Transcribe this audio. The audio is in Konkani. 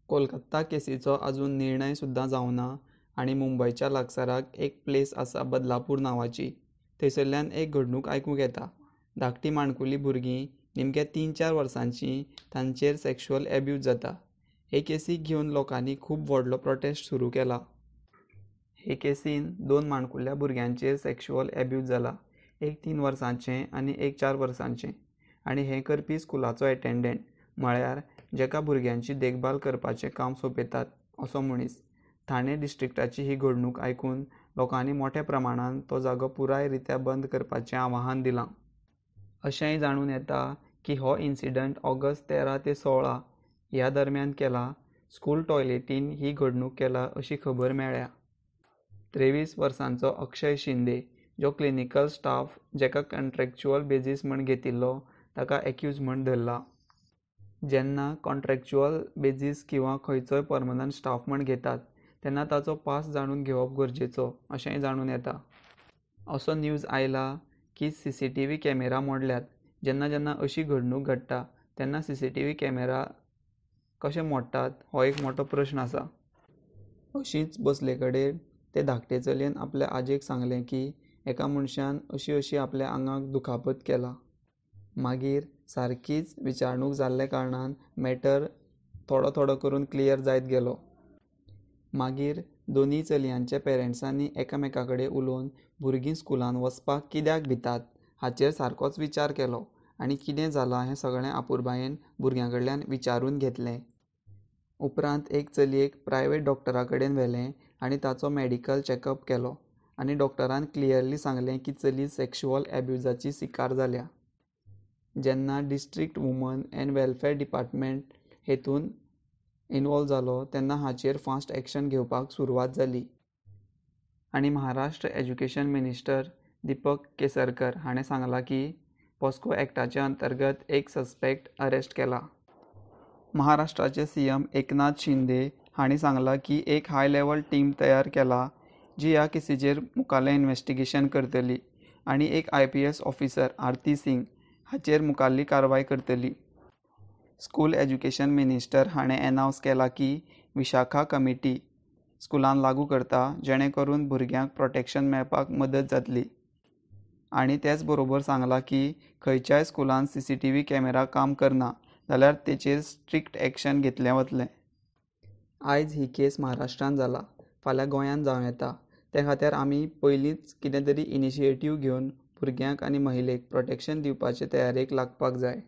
कोलकाता केसीचो आजून निर्णय सुद्दां जावना आनी मुंबयच्या लागसाराक एक प्लेस आसा बदलापूर नांवाची, थंयसरल्यान एक घडणूक आयकूंक येता. धाकटी माणकुली भुरगीं निमक्या 3-4 वर्सांचीं तांचेर सॅक्शुअल एब्यूज जाता. हे केसीक घेवन लोकांनी खूब व्हडलो प्रोटेस्ट सुरू केला. हे केसीन 2 माणकुल्या भुरग्यांचेर सॅक्शुअल एब्यूज जाला, एक 3 वर्सांचें आनी एक 4 वर्सांचें. आनी हें करपी स्कुलाचो एटेंडंट, म्हळ्यार जेका भुरग्यांची देखभाल करपाचें काम सोंपयतात असो मनीस. ठाणे डिस्ट्रिक्टाची ही घडणूक आयकून लोकांनी मोठ्या प्रमाणांत तो जागो पुराय रित्या बंद करपाचें आवाहन दिलां. अशेंय जाणून येता की हो इन्सिडंट ऑगस्ट 13 ते 16 ह्या दरम्यान केला. स्कूल टॉयलेटीन ही घडणूक केला अशी खबर मेळ्ळ्या. 23 वर्सांचो अक्षय शिंदे, जो क्लिनिकल स्टाफ जेका कॉन्ट्रॅक्च्युअल बेजीस म्हूण घेतिल्लो, ताका एक्यूज म्हूण धरला. जेन्ना कॉन्ट्रॅक्च्युअल बेजीस किंवा खंयचोय परमनंट स्टाफ म्हूण घेतात तेन्ना ताचो पास जाणून घेवप गरजेचो अशेंय जाणून येता. असो न्यूज आयला की CCTV कॅमेरा मोडल्यात. जेन्ना जेन्ना अशी घडणूक घडटा तेन्ना CCTV कॅमेरा कशे मोडटात हो एक मोठो प्रश्न आसा. अशींच बसले कडेन ते धाकटे चलयेन आपल्या आजेक सांगलें की एका मनशान अशी आपल्या आंगाक दुखापत केला. मागीर सारकीच विचारणूक जाल्ल्या कारणान मॅटर थोडो करून क्लियर जायत गेलो. मागीर दोनूय चलयांच्या पेरंट्सांनी एकामेका कडेन उलोवन भुरगीं स्कुलान वचपाक कित्याक भितात हाचेर सारकोच विचार केलो आनी कितें जालां हें सगळें आपुरबायेन भुरग्यां कडल्यान विचारून घेतलें. उपरांत एक चलयेक प्रायवेट डॉक्टरा कडेन व्हेलें आनी ताचो मॅडिकल चॅकअप केलो आनी डॉक्टरान क्लियरली सांगलें की चली सॅक्शुअल एब्यूजाची शिकार जाल्या. जेन्ना district woman and welfare department हेतून इन्वॉल्व जालो तेन्ना हाचेर फास्ट एक्शन घेवपाक सुरवात जाली. आनी महाराष्ट्र एज्युकेशन मिनिस्टर दीपक केसरकर हाणें सांगलां की पॉस्को एक्टाचे अंतर्गत एक सस्पेक्ट अरेस्ट केला. महाराष्ट्राचे CM एकनाथ शिंदे हांणी सांगलां की एक हाय लेव्हल टीम तयार केला जी ह्या केसीचेर मुखाल्लें इन्व्हेस्टिगेशन करतली आनी एक IPS ऑफिसर आरती सिंग हाचेर मुखाल्ली कारवाय करतली. स्कूल एज्युकेशन मिनिस्टर हाणें अनावंस केला की विशाखा कमिटी स्कुलान लागू करता जेणे करून भुरग्यांक प्रोटेक्शन मेळपाक मदत जातली. आनी तेच बरोबर सांगलां की खंयच्याय स्कुलान CCTV कॅमेरा काम करना जाल्यार तेचेर स्ट्रिक्ट एक्शन घेतलें वतलें. आयज ही केस महाराष्ट्रांत जाला, फाल्यां गोंयांत जावं येता. ते खातीर आमी पयलींच कितें तरी इनिशिएटीव घेवन भुरग्यांक आनी महिलेक प्रोटेक्शन दिवपाचे तयारेक लागपाक जाय.